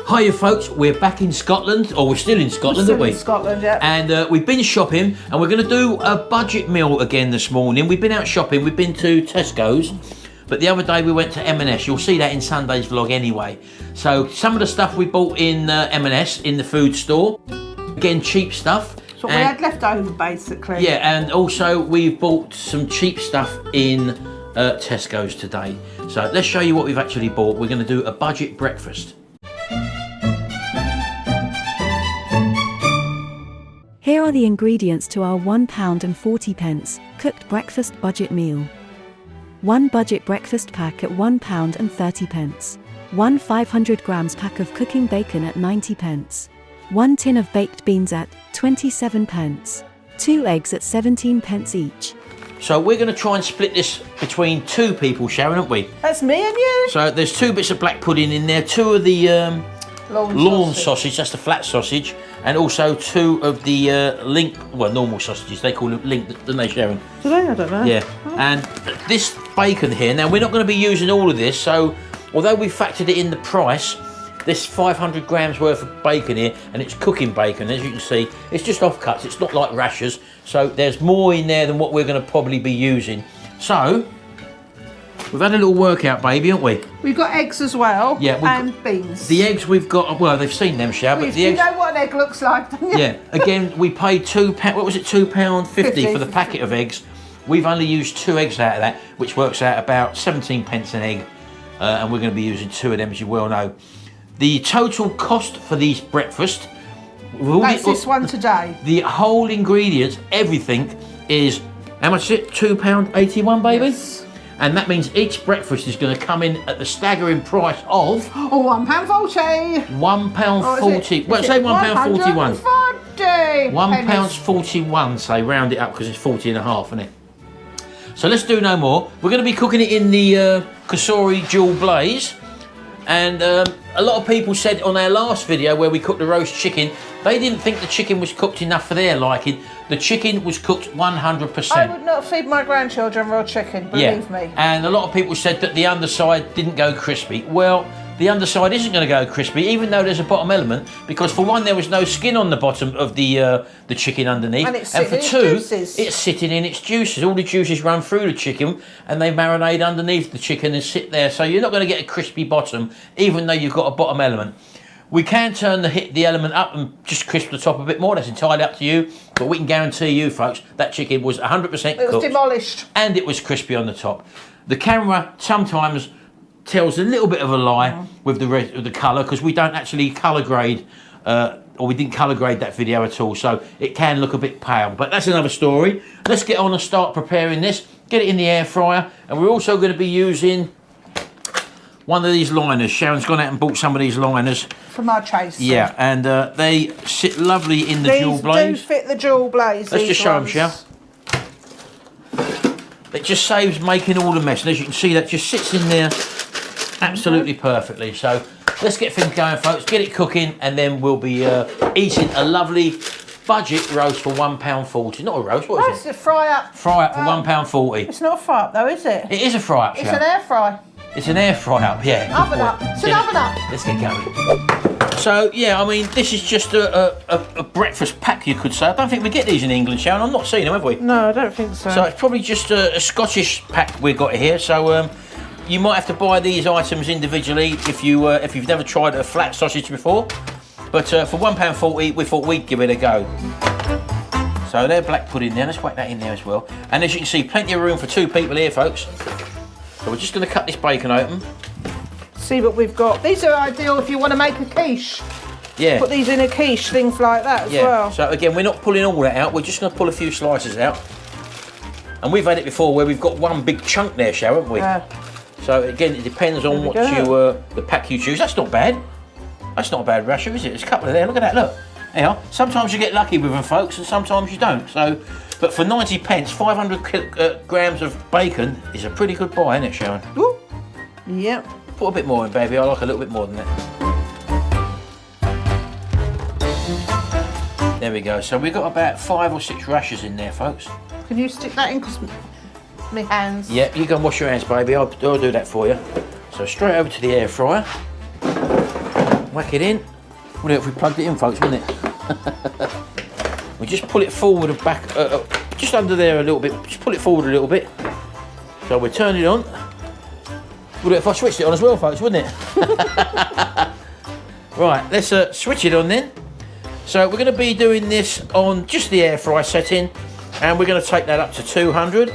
Hiya folks, we're back in Scotland, or we're still in Scotland, aren't we? In Scotland, yeah. And we've been shopping, and we're going to do a budget meal again this morning. We've been out shopping, we've been to Tesco's, but the other day we went to M&S. You'll see that in Sunday's vlog anyway. So some of the stuff we bought in M&S, in the food store, again, cheap stuff. So we had left over, basically. Yeah, and also we've bought some cheap stuff in Tesco's today. So let's show you what we've actually bought. We're going to do a budget breakfast. Here are the ingredients to our £1.40 cooked breakfast budget meal. 1 budget breakfast pack at £1.30. 1 500 grams pack of cooking bacon at 90p. 1 tin of baked beans at 27p. 2 eggs at 17p each. So we're going to try and split this between 2 people, Sharon, aren't we? That's me and you. So there's 2 bits of black pudding in there, 2 of the lawn sausage, that's the flat sausage, and also 2 of the normal sausages. They call them link, don't they, Sharon? Do they? I don't know. Yeah. Oh. And this bacon here, now we're not going to be using all of this, so although we factored it in the price, this 500 grams worth of bacon here, and it's cooking bacon, as you can see, it's just offcuts, it's not like rashers, so there's more in there than what we're going to probably be using. So, we've had a little workout, baby, haven't we? We've got eggs as well, yeah, and beans. The eggs we've got, well, they've seen them, Shab, but the eggs... You know what an egg looks like, don't you? Yeah, again, we paid £2, what was it, £2.50 for the packet of eggs. We've only used 2 eggs out of that, which works out about 17p an egg, and we're going to be using 2 of them, as you well know. The total cost for these breakfast... That's this one today. The whole ingredients, everything, is, how much is it? £2.81, baby? Yes. And that means each breakfast is going to come in at the staggering price of... £1.40. £1.40. Well, say £1.41. £1.41, say, round it up because it's 40 and a half, isn't it? So let's do no more. We're going to be cooking it in the Kasori dual blaze. And a lot of people said on our last video where we cooked the roast chicken, they didn't think the chicken was cooked enough for their liking. The chicken was cooked 100%. I would not feed my grandchildren raw chicken, believe me. And a lot of people said that the underside didn't go crispy. Well, the underside isn't going to go crispy, even though there's a bottom element, because for one, there was no skin on the bottom of the chicken underneath, and for 2, it's sitting in its juices. All the juices run through the chicken, and they marinate underneath the chicken and sit there. So you're not going to get a crispy bottom, even though you've got a bottom element. We can turn the element up and just crisp the top a bit more. That's entirely up to you, but we can guarantee you, folks, that chicken was 100% cooked. It was demolished, and it was crispy on the top. The camera sometimes tells a little bit of a lie with the colour, because we don't actually colour grade, or we didn't colour grade that video at all, so it can look a bit pale, but that's another story. Let's get on and start preparing this, get it in the air fryer, and we're also going to be using one of these liners. Sharon's gone out and bought some of these liners. From our chaser. Yeah, and they sit lovely in the dual blaze. These do fit the dual blaze. Let's just show them, Shal. It just saves making all the mess, and as you can see, that just sits in there absolutely perfectly. So let's get things going, folks, get it cooking, and then we'll be eating a lovely budget roast for £1.40. Not a roast, what is it? It's a fry up. Fry up for £1.40. It's not a fry up though, is it? It is a fry up, It's an air fry. It's an air fry up, yeah. Oven up. It's an oven up. Let's get going. So yeah, I mean, this is just a breakfast pack, you could say. I don't think we get these in England, Sharon. I'm not seeing them, have we? No, I don't think so. So it's probably just a Scottish pack we've got here. So you might have to buy these items individually if you've never tried a flat sausage before. But for £1.40, we thought we'd give it a go. So they're black pudding there. Let's whack that in there as well. And as you can see, plenty of room for 2 people here, folks. So we're just going to cut this bacon open. See what we've got. These are ideal if you want to make a quiche. Yeah. Put these in a quiche, things like that as well. So again, we're not pulling all that out. We're just going to pull a few slices out. And we've had it before where we've got one big chunk there, Sharon, haven't we? Yeah. So again, it depends on what the pack you choose. That's not bad. That's not a bad rasher, is it? There's a couple of there. Look at that. Look. Anyhow, sometimes you get lucky with them, folks, and sometimes you don't. So, but for 90p, 500 grams of bacon is a pretty good buy, isn't it, Sharon? Ooh. Yep. Put a bit more in, baby. I like a little bit more than that. There we go. So we've got about 5 or 6 rashers in there, folks. Can you stick that in? Because my hands. Yeah, you go and wash your hands, baby. I'll do that for you. So straight over to the air fryer. Whack it in. Wouldn't it if we plugged it in, folks, wouldn't it? We just pull it forward and back, just under there a little bit. Just pull it forward a little bit. So we turn it on. Would it if I switched it on as well, folks, wouldn't it? Right, let's switch it on then. So we're going to be doing this on just the air fry setting, and we're going to take that up to 200,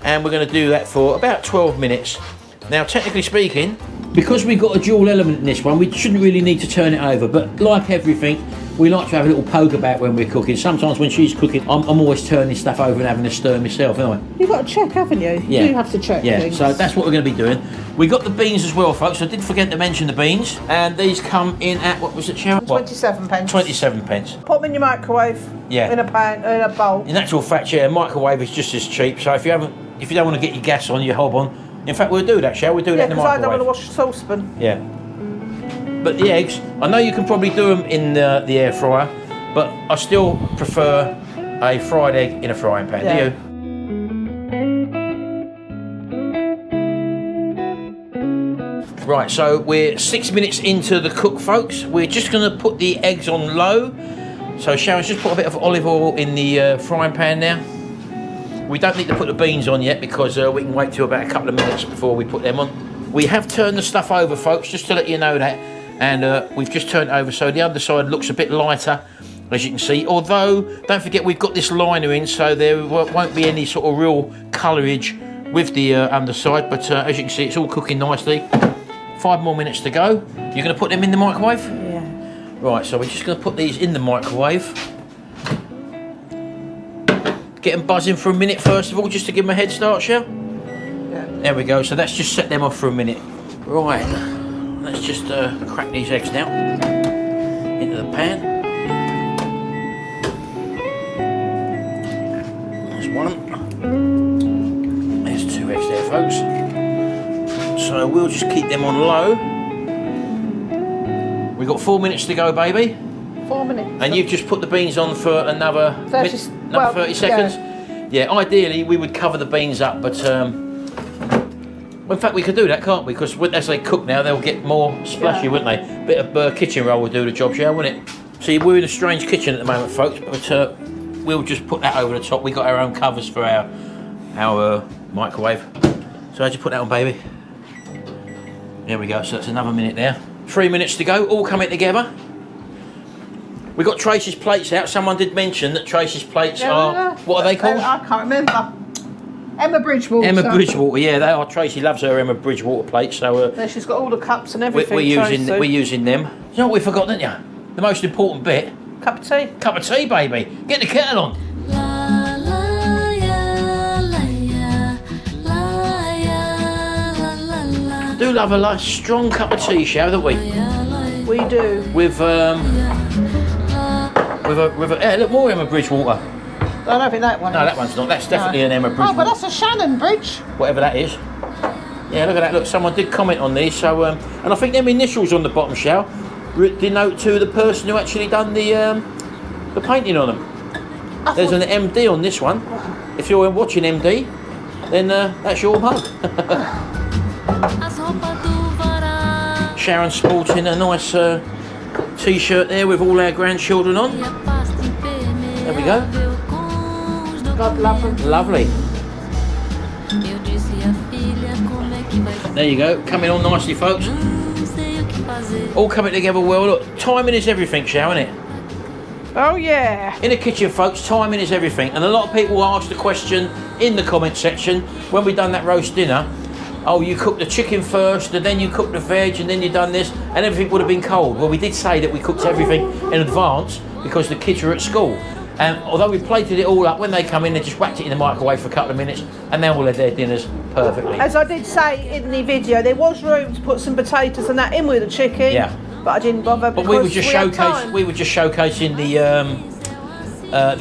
and we're going to do that for about 12 minutes. Now, technically speaking, because we've got a dual element in this one, we shouldn't really need to turn it over, but like everything, we like to have a little poke about when we're cooking. Sometimes when she's cooking, I'm always turning stuff over and having a stir myself, aren't I? You've got to check, haven't you? Yeah. You do have to check things. So that's what we're going to be doing. We got the beans as well, folks. I did forget to mention the beans, and these come in at, what was it, Sharon? 27 pence. 27 pence. Pop them in your microwave. Yeah. In a pan, in a bowl. In actual fact, yeah, microwave is just as cheap. So if you don't want to get your gas on, your hob on, in fact, we'll do that, shall we? We'll do that in the microwave. Yeah, because I don't want to wash the saucepan. Yeah. But the eggs, I know you can probably do them in the air fryer, but I still prefer a fried egg in a frying pan. Yeah. Do you? Right, so we're 6 minutes into the cook, folks. We're just going to put the eggs on low. So Sharon's just put a bit of olive oil in the frying pan now. We don't need to put the beans on yet because we can wait till about a couple of minutes before we put them on. We have turned the stuff over, folks, just to let you know that. And we've just turned over so the underside looks a bit lighter, as you can see. Although, don't forget we've got this liner in, so there won't be any sort of real colourage with the underside. But as you can see, it's all cooking nicely. 5 more minutes to go. You're going to put them in the microwave? Yeah. Right, so we're just going to put these in the microwave. Get them buzzing for a minute first of all, just to give them a head start, shall? Yeah. There we go, so that's just set them off for a minute. Right, let's just crack these eggs now into the pan. There's one. There's 2 eggs there, folks. So we'll just keep them on low. We've got 4 minutes to go, baby. 4 minutes. And you've just put the beans on for another 30 seconds? Yeah, ideally we would cover the beans up, but well, in fact we could do that, can't we? Because as they cook now, they'll get more splashy, wouldn't they? Bit of kitchen roll would do the job, yeah, wouldn't it? See, we're in a strange kitchen at the moment, folks, but we'll just put that over the top. We got our own covers for our microwave. So I just put that on, baby. There we go, so that's another minute there. 3 minutes to go, all coming together. We got Tracy's plates out. Someone did mention that Tracy's plates are, what are they called? I can't remember. Emma Bridgewater. Emma Bridgewater, yeah, they are. Tracy loves her Emma Bridgewater plates, so there, she's got all the cups and everything. We're using them. You know what we forgot, didn't you? The most important bit. Cup of tea. Cup of tea, baby. Get the kettle on. Do love a strong cup of tea, shall don't we? We do. With look, more Emma Bridgewater. I don't think that one. No, that one's not. That's definitely an Emma Bridgewater. Oh, but that's a Shannon Bridge. Whatever that is. Yeah, look at that. Look, someone did comment on these. So, and I think them initials on the bottom, shall denote to the person who actually done the painting on them. There's an MD on this one. If you're watching MD, then that's your mug. Sharon sporting a nice t-shirt there with all our grandchildren on. There we go. God love them. Lovely. There you go, coming on nicely, folks. All coming together well. Look, timing is everything, Sharon, isn't it? Oh yeah. In the kitchen, folks, timing is everything. And a lot of people ask the question in the comment section when we done that roast dinner. Oh, you cooked the chicken first, and then you cooked the veg, and then you done this, and everything would have been cold. Well, we did say that we cooked everything in advance because the kids are at school. And although we plated it all up, when they come in, they just whacked it in the microwave for a couple of minutes, and they all had their dinners perfectly. As I did say in the video, there was room to put some potatoes and that in with the chicken. Yeah. But I didn't bother because we were just showcasing the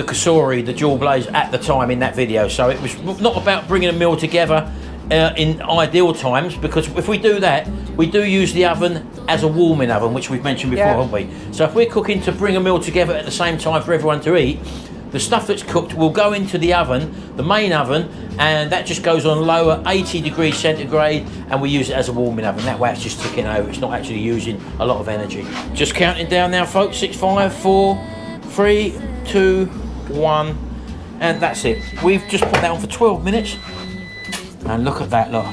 kasuri, the dual blaze at the time in that video. So it was not about bringing a meal together in ideal times, because if we do that, we do use the oven as a warming oven, which we've mentioned before, haven't we? So if we're cooking to bring a meal together at the same time for everyone to eat, The stuff that's cooked will go into the oven, the main oven, and that just goes on lower, 80 degrees centigrade, and we use it as a warming oven. That way it's just ticking over. It's not actually using a lot of energy. Just counting down now, folks. 6, 5, 4, 3, 2, 1, and that's it. We've just put that on for 12 minutes, and look at that, look.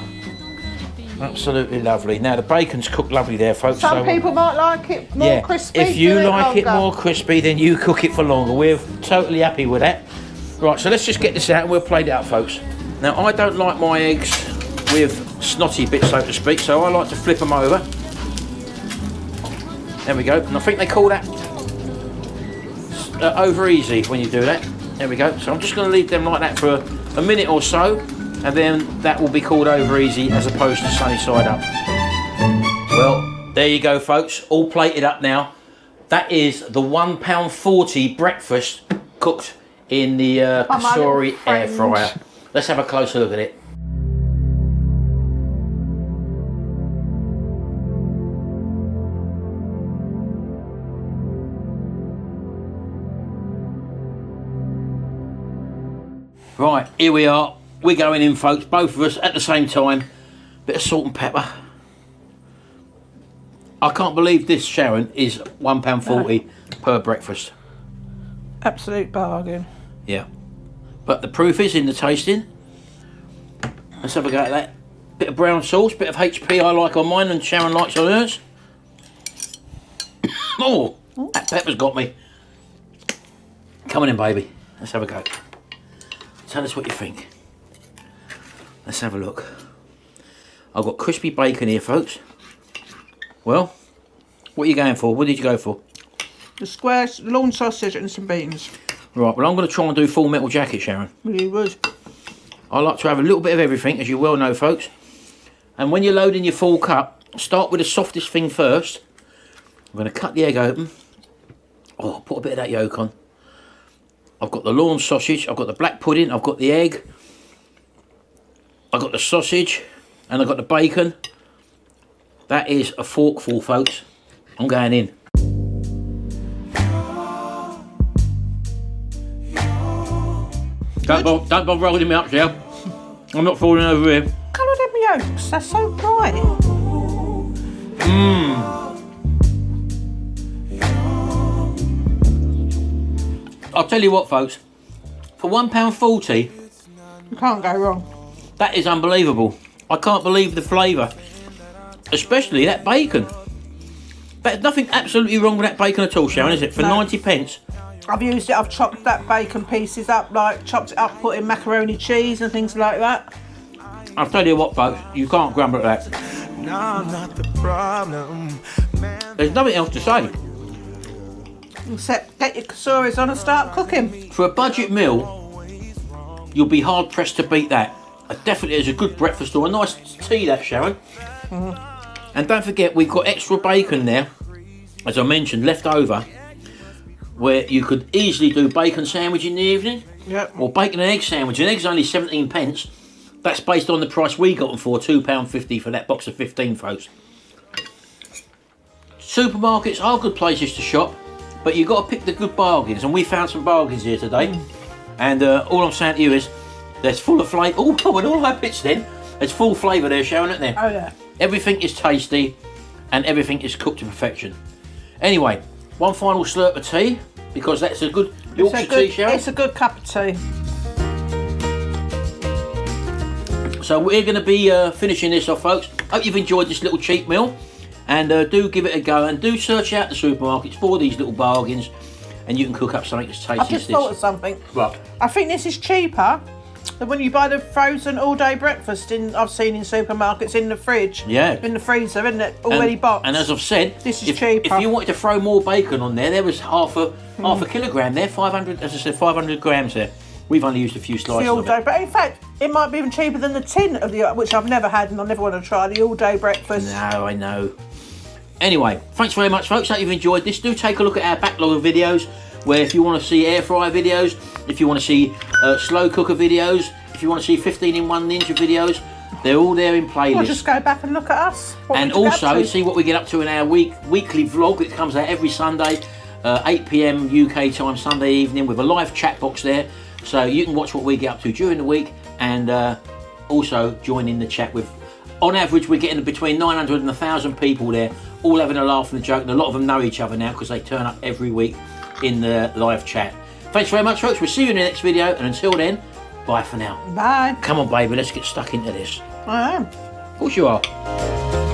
Absolutely lovely. Now the bacon's cooked lovely there, folks. Some people might like it more crispy. If you like it more crispy, then you cook it for longer. We're totally happy with that. Right, so let's just get this out and we'll plate it up, folks. Now I don't like my eggs with snotty bits, so to speak, so I like to flip them over. There we go. And I think they call that over easy when you do that. There we go. So I'm just going to leave them like that for a minute or so, and then that will be called over easy as opposed to sunny side up. Well, there you go, folks, all plated up now. That is the £1.40 breakfast cooked in the Cosori air fryer. Let's have a closer look at it. Right, here we are. We're going in, folks, both of us at the same time. Bit of salt and pepper. I can't believe this, Sharon, is £1.40 per breakfast. Absolute bargain. Yeah. But the proof is in the tasting. Let's have a go at that. Bit of brown sauce, bit of HP I like on mine and Sharon likes on hers. Oh, that pepper's got me. Come on in, baby. Let's have a go. Tell us what you think. Let's have a look. I've got crispy bacon here, folks. Well, what are you going for? What did you go for? The square lawn sausage and some beans. Right, well I'm going to try and do full metal jacket, Sharon. You would. I like to have a little bit of everything, as you well know, folks. And when you're loading your full cup, start with the softest thing first. I'm going to cut the egg open. Oh, put a bit of that yolk on. I've got the lawn sausage, I've got the black pudding, I've got the egg, I've got the sausage, and I've got the bacon. That is a forkful, folks. I'm going in. Don't bother rolling me up, Shell. I'm not falling over here. Look at them yolks, they're so bright. I'll tell you what, folks. For £1.40, You can't go wrong. that is unbelievable. I can't believe the flavour. Especially that bacon. But nothing absolutely wrong with that bacon at all, Sharon, is it? For 90 pence. I've used it, I've chopped that bacon pieces up, like chopped it up, put in macaroni cheese and things like that. I'll tell you what, folks, you can't grumble at that. No, not the problem. There's nothing else to say. Except get your Kosoris on and start cooking. For a budget meal, you'll be hard pressed to beat that. It definitely is a good breakfast or a nice tea, that, Sharon. And don't forget, we've got extra bacon there, as I mentioned, left over, where you could easily do bacon sandwich in the evening. Yep. Or bacon and egg sandwich. An egg's only 17 pence. That's based on the price we got them for, £2.50 for that box of 15, folks. Supermarkets are good places to shop, but you've got to pick the good bargains, and we found some bargains here today. And all I'm saying to you is, there's full of flavour. Oh, and all that bits then. There's full flavour there, Sharon, isn't there? Oh yeah. Everything is tasty, and everything is cooked to perfection. Anyway, one final slurp of tea, because that's a good Yorkshire tea, Sharon. It's a good cup of tea. So we're going to be finishing this off, folks. Hope you've enjoyed this little cheap meal, and do give it a go, and do search out the supermarkets for these little bargains, and you can cook up something as tasty I've as just this. thought of something. What? I think this is cheaper than when you buy the frozen all-day breakfast I've seen in supermarkets in the fridge. Yeah. In the freezer, isn't it? Already boxed. And as I've said, This is if cheaper. you wanted to throw more bacon on there was half a kilogram there, 500, as I said, 500 grams there. We've only used a few slices the of all-day, it. but in fact, it might be even cheaper than the tin of the, which I've never had and I never want to try, the all-day breakfast. No, I know. Anyway, thanks very much, folks. Hope you've enjoyed this. Do take a look at our backlog of videos, where if you want to see air fryer videos, if you want to see slow cooker videos, if you want to see 15-in-1 Ninja videos, they're all there in playlists. Or just go back and look at us. And also see what we get up to in our weekly vlog that comes out every Sunday. 8 p.m. UK time Sunday evening with a live chat box there, so you can watch what we get up to during the week and also join in the chat with. On average, we're getting between 900 and 1,000 people there, all having a laugh and a joke, and a lot of them know each other now because they turn up every week in the live chat. Thanks very much, folks. We'll see you in the next video, and until then, bye for now. Bye. Come on, baby, let's get stuck into this. I am. Of course you are.